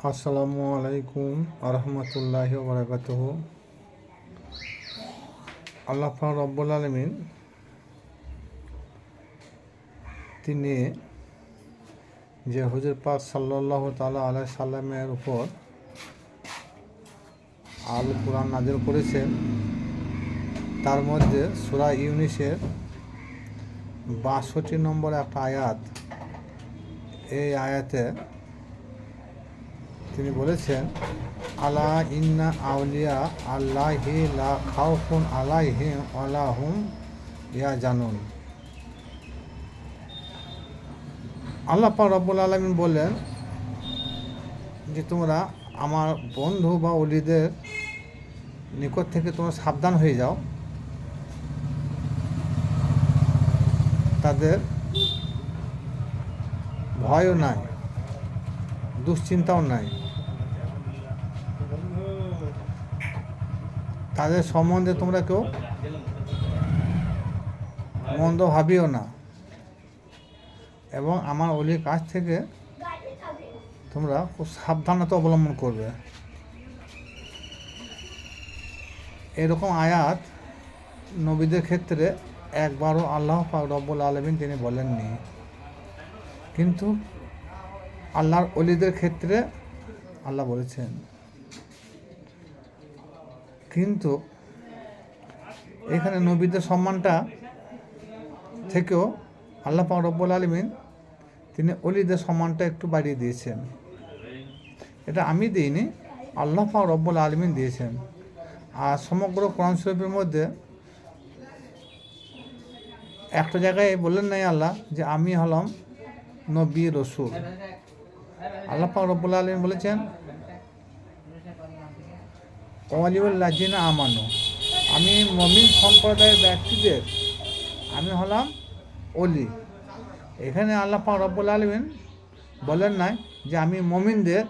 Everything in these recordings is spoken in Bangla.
আসসালামু আলাইকুম আরহামতুল্লাহি ওয়া বারাকাতুহু। আল্লাহ পাক রব্বুল আলামিন তিনি যে হুজুর পাক সাল্লাল্লাহু তাআলা আলাইহি সাল্লামের উপর আল কুরআন নাযিল করেছেন, তার মধ্যে সূরা ইউনূসের ৬২ নম্বর একটা আয়াত। এই আয়াতে তিনি বলেছেন, আলা ইন্না আউলিয়া আল্লাহি লা খাউফুন আলাইহিম ওয়ালা হুম ইয়াহজানুন। আল্লাহ পাক রব্বুল আলামিন বলেন যে তোমরা আমার বন্ধু বা ওলিদের নিকট থেকে তোমরা সাবধান হয়ে যাও, তাদের ভয়ও নাই, দুশ্চিন্তাও নাই, তাদের সম্বন্ধে তোমরা কেউ মন্দ ভাবিও না, এবং আমার অলির কাছ থেকে তোমরা খুব সাবধানতা অবলম্বন করবে। এরকম আয়াত নবীদের ক্ষেত্রে একবারও আল্লাহ পাক রব্বুল আলামিন তিনি বলেননি, কিন্তু আল্লাহর অলিদের ক্ষেত্রে আল্লাহ বলেছেন। কিন্তু এখানে নবীদের সম্মানটা থেকেও আল্লাহ পাক রব্বুল আলামিন তিনি অলিদের সম্মানটা একটু বাড়িয়ে দিয়েছেন। এটা আমি দিইনি, আল্লাহ পাক রব্বুল আলামিন দিয়েছেন। আর সমগ্র কোরআন শরীফের মধ্যে একটা জায়গায় বললেন নাই আল্লাহ যে আমি হলাম নবী রসুল। আল্লাহ পাক রব্বুল আলামিন বলেছেন ওয়ালিউল্লাযিনা আমানু, আমি মুমিন সম্প্রদায়ের ব্যক্তিদের আমি হলাম অলি। এখানে আল্লাহ পাক রব্বুল আলামিন বলেন নাই যে আমি মুমিনদের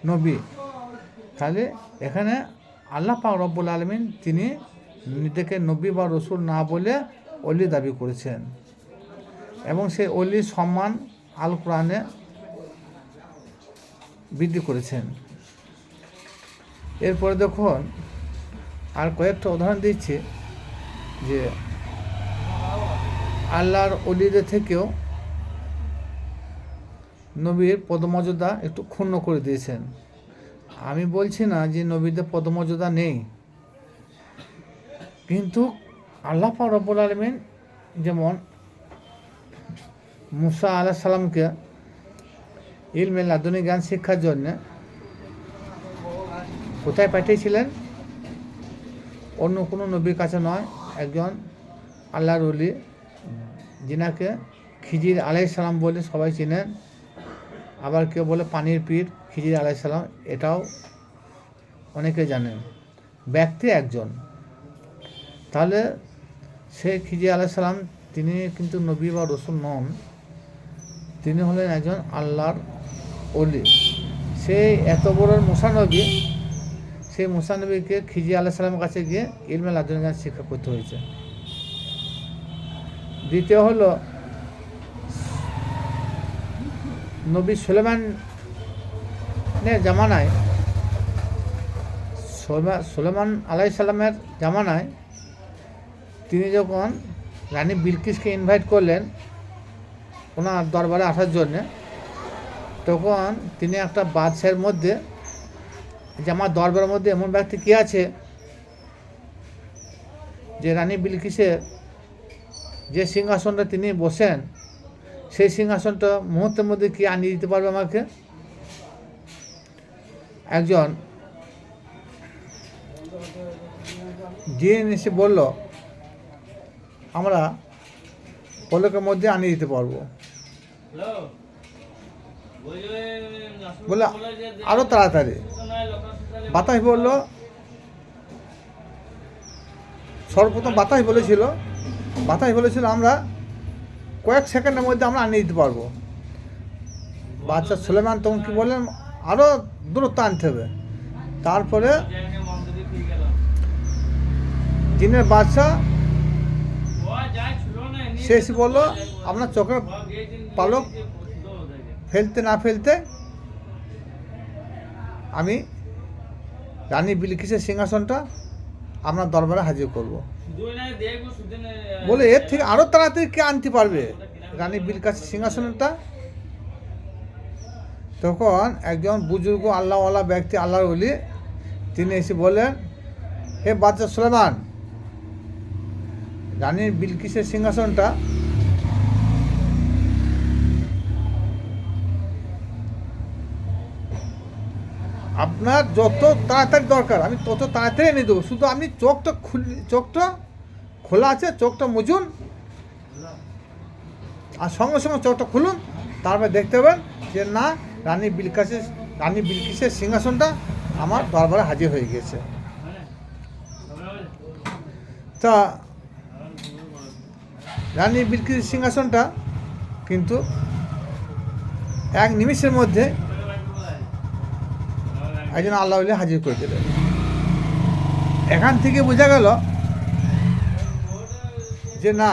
নবী। তাহলে এখানে আল্লাহ পাক রব্বুল আলামিন তিনি নিজেকে নবী বা রসুল না বলে অলি দাবি করেছেন, এবং সেই অলির সম্মান আল কোরআনে বৃদ্ধি করেছেন। এরপরে দেখুন আর কয়েকটা উদাহরণ দিচ্ছি যে আল্লাহর অলিদের থেকেও নবীর পদমর্যাদা একটু ক্ষুণ্ণ করে দিয়েছেন। আমি বলছি না যে নবীদের পদমর্যাদা নেই, কিন্তু আল্লাহ পাক রব্বুল আলামিন যেমন মুসা আলাইহিস সালামকে ইলমে লাদুনী জ্ঞান শিক্ষার জন্য কোথায় পাঠিয়েছিলেন? অন্য কোনো নবীর কাছে নয়, একজন আল্লাহর ওলি যিনাকে খিজির আলাইহিস সালাম বলে সবাই চিনেন, আবার কেউ বলে পানির পীর খিজির আলাইহিস সালাম, এটাও অনেকে জানেন। ব্যক্তি একজন, তাহলে সেই খিজির আলাইহিস সালাম তিনি কিন্তু নবী বা রসুল নন, তিনি হলেন একজন আল্লাহর ওলি। সেই এত বড় মুসা নবী, সেই মুসা নবীকে খিজির আলাইহিস সালামের কাছে গিয়ে ইলমে লাদুনী জ্ঞান শিক্ষা করতে হয়েছে। দ্বিতীয় হলো নবী সুলেমানের জামানায়, সুলেমান আলাইহিস সালামের জামানায় তিনি যখন রানী বিলকিসকে ইনভাইট করলেন ওনার দরবারে আসার জন্যে, তখন তিনি একটা বাদশাহের মধ্যে যে আমার দরবারের মধ্যে এমন ব্যক্তি কী আছে যে রানী বিলকিসের যে সিংহাসনটা তিনি বসেন সেই সিংহাসনটা মুহূর্তের মধ্যে কি আনিয়ে দিতে পারবে আমাকে? একজন জিন এসে বলল আমরা পলকের মধ্যে আনিয়ে দিতে পারবো। বলে আরো তাড়াতাড়ি। বাতাস বলল, সর্বপ্রথম বাতাস বলেছিল আমরা কয়েক সেকেন্ডের মধ্যে আমরা আনিয়ে দিতে পারবো। বাদশা সুলেমান তখন কি বললেন, আরও দূরত্ব আনতে হবে। তারপরে জিনের বাদশাহ সে এসে বললো আপনার চোখের পালক ফেলতে না ফেলতে আমি রানী বিলকিসের সিংহাসনটা আপনার দরবারে হাজির করব। বলে এর থেকে আরও তাড়াতাড়ি কে আনতে পারবে রানী বিলকিসের সিংহাসনটা? তখন একজন বুজুর্গ আল্লাহওয়ালা ব্যক্তি, আল্লাহর ওলি, তিনি এসে বললেন, হে বাদশাহ সুলেমান, রানী বিলকিসের সিংহাসনটা আপনার যত তাড়াতাড়ি দরকার আমি তত তাড়াতাড়ি এনে দেবো, শুধু আপনি চোখটা খোলা আছে, চোখটা মুজুন, আর সঙ্গে সঙ্গে চোখটা খুলুন, তারপরে দেখতে পাবেন যে না, রানী বিলকিসের সিংহাসনটা আমার দরবারে হাজির হয়ে গিয়েছে। তা রানী বিলকিসের সিংহাসনটা কিন্তু এক নিমিষের মধ্যে একজন আল্লাহ হাজির করে দিলেন। এখান থেকে বোঝা গেল যে না,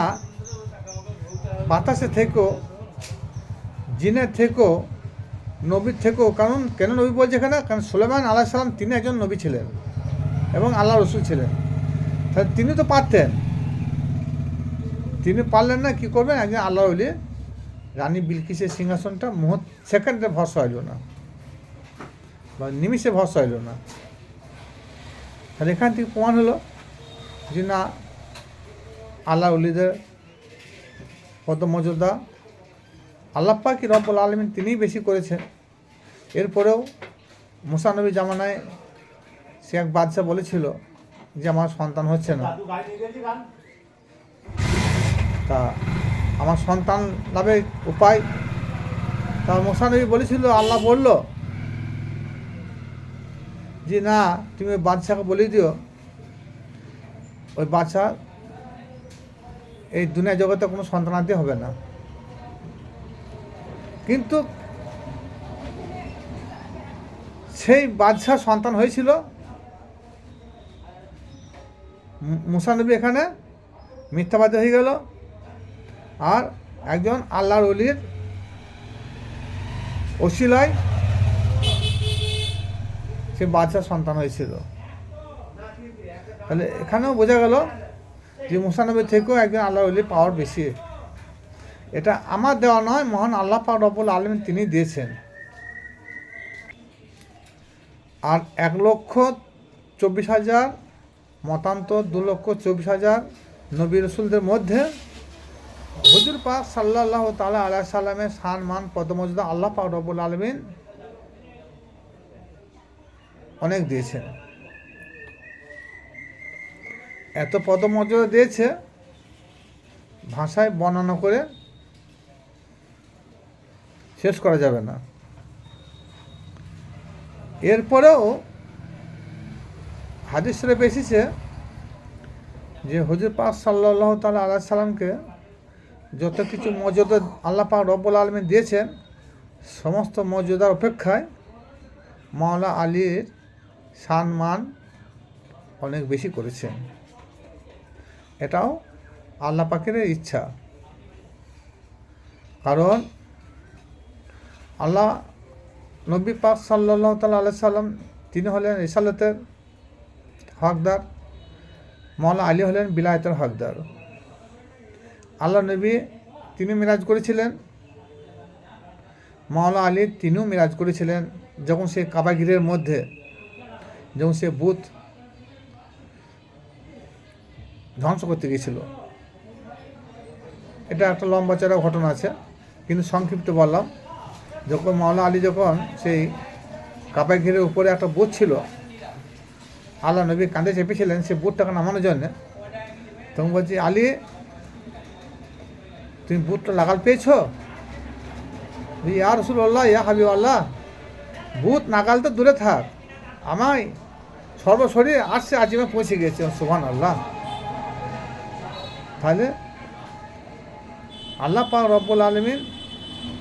বাতাসে থেকেও, জিনের থেকেও, নবীর থেকেও, কারণ কেন নবী বলছে এখানে, কারণ সুলেমান আলাইহিস সালাম তিনি একজন নবী ছিলেন এবং আল্লাহ রসুল ছিলেন। তাহলে তিনি তো পারতেন, তিনি পারলেন না, কী করবেন? একজন আল্লাহ ওলি রানী বিলকিসের সিংহাসনটা সেকেন্ডে ভরসা হইল না, বা নিমিষে ভরসা হইল না। তাহলে এখান থেকে প্রমাণ হলো যে না, আল্লাহ ওলিদের কত মর্যাদা আল্লাহ পাক রব্বুল আলামিন তিনিই বেশি করেছেন। এরপরেও মুসা নবী জামানায় সে এক বাদশা বলেছিল যে আমার সন্তান হচ্ছে না, তা আমার সন্তান লাভের উপায়, তা মুসা নবী বলেছিল, আল্লাহ বলল যে না, তুমি ওই বাদশাকে বলে দিও, ওই বাদশা এই দুনিয়া জগতে কোনো সন্তানাদি হবে না। কিন্তু সেই বাদশার সন্তান হয়েছিল। মুসা নবী এখানে মিথ্যাবাদী হয়ে গেল, আর একজন আল্লাহর ওলির ওসিলায় সে বাদশার সন্তান হয়েছিল। তাহলে এখানেও বোঝা গেল যে মুসা নবীর থেকেও একজন আল্লাহর ওলির পাওয়ার বেশি। এটা আমার দেওয়া নয়, মহান আল্লাহ পাক রব্বুল আলামিন তিনি দিয়েছেন। আর 1,24,000 মতান্তর, 2,24,000 নবী রসুলদের মধ্যে হুজুর পাক সাল্লাল্লাহু তাআলা আলাইহি সাল্লামের শান মান পদমর্যাদা আল্লাহ পাক রব্বুল আলামিন অনেক দিয়েছেন। এত পদমর্যাদা দিয়েছে, ভাষায় বর্ণনা করে শেষ করা যাবে না। এরপরেও হাদিস শরীফে এসেছে যে হুজুর পাক সাল্লাল্লাহু তাআলা আলাইহি সাল্লামকে যত কিছু মর্যাদা আল্লাহ পাক রব্বুল আলামিন দিয়েছেন, সমস্ত মর্যাদার অপেক্ষায় মাওলা আলীর শান মান অনেক বেশি করেছেন। এটাও আল্লাহ পাকের ইচ্ছা। কারণ আল্লাহ নবী পাক সাল্লাল্লাহু তাআলা আলাইহি সাল্লাম তিনি হলেন রিসালাতের হকদার, মাওলা আলী হলেন বিলায়তের হকদার। আল্লাহ নবী তিনি মিরাজ করেছিলেন, মাওলা আলী তিনিও মিরাজ করেছিলেন। যখন সে কাবা ঘিরের মধ্যে যখন সে বুত ধ্বংস করতে গিয়েছিল, এটা একটা লম্বা চড়া ঘটনা আছে, কিন্তু সংক্ষিপ্ত বললাম। যখন মাওলা আলী যখন সেই কাবা ঘিরের উপরে একটা বুত ছিল, আল্লাহ নবী কাঁধে চেপেছিলেন সেই বুটটাকে নামানোর জন্যে, তখন বলছি, আলী তুমি বুটটা লাগাল পেয়েছো? ইয়া রাসূলুল্লাহ, ইয়া হাবিবাল্লাহ, বুট নাগাল তো দূরে থাক, আমায় সর্বশরীর আসছে আজিমে পৌঁছে গিয়েছে। সুবহানাল্লাহ। তাহলে আল্লাহ পাক রব্বুল আলামিন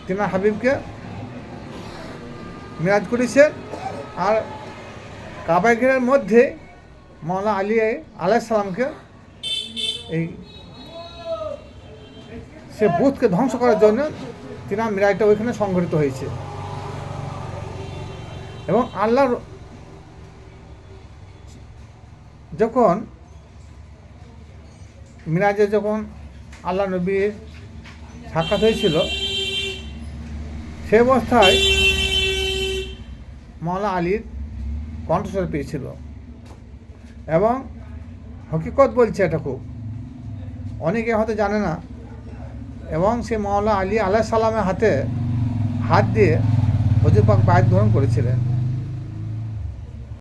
তিনার হাবিবকে মিরাজ করেছেন, আর কাবা ঘিরের মধ্যে মাওলা আলী আলাইহিস সালামকে এই সে বুথকে ধ্বংস করার জন্য তিনার মিরাজটা ওইখানে সংঘটিত হয়েছে। এবং আল্লাহর যখন মিরাজে যখন আল্লাহ নবীর সাক্ষাৎ হয়েছিল, সে অবস্থায় মাওলানা আলীর কণ্ঠস্বর পেয়েছিল। এবং হকিকত বলছে, এটা খুব অনেকে হয়তো জানে না, এবং সে মাওলানা আলী আলাইহিস সালামের হাতে হাত দিয়ে হুজুর পাক বায়াত গ্রহণ করেছিলেন।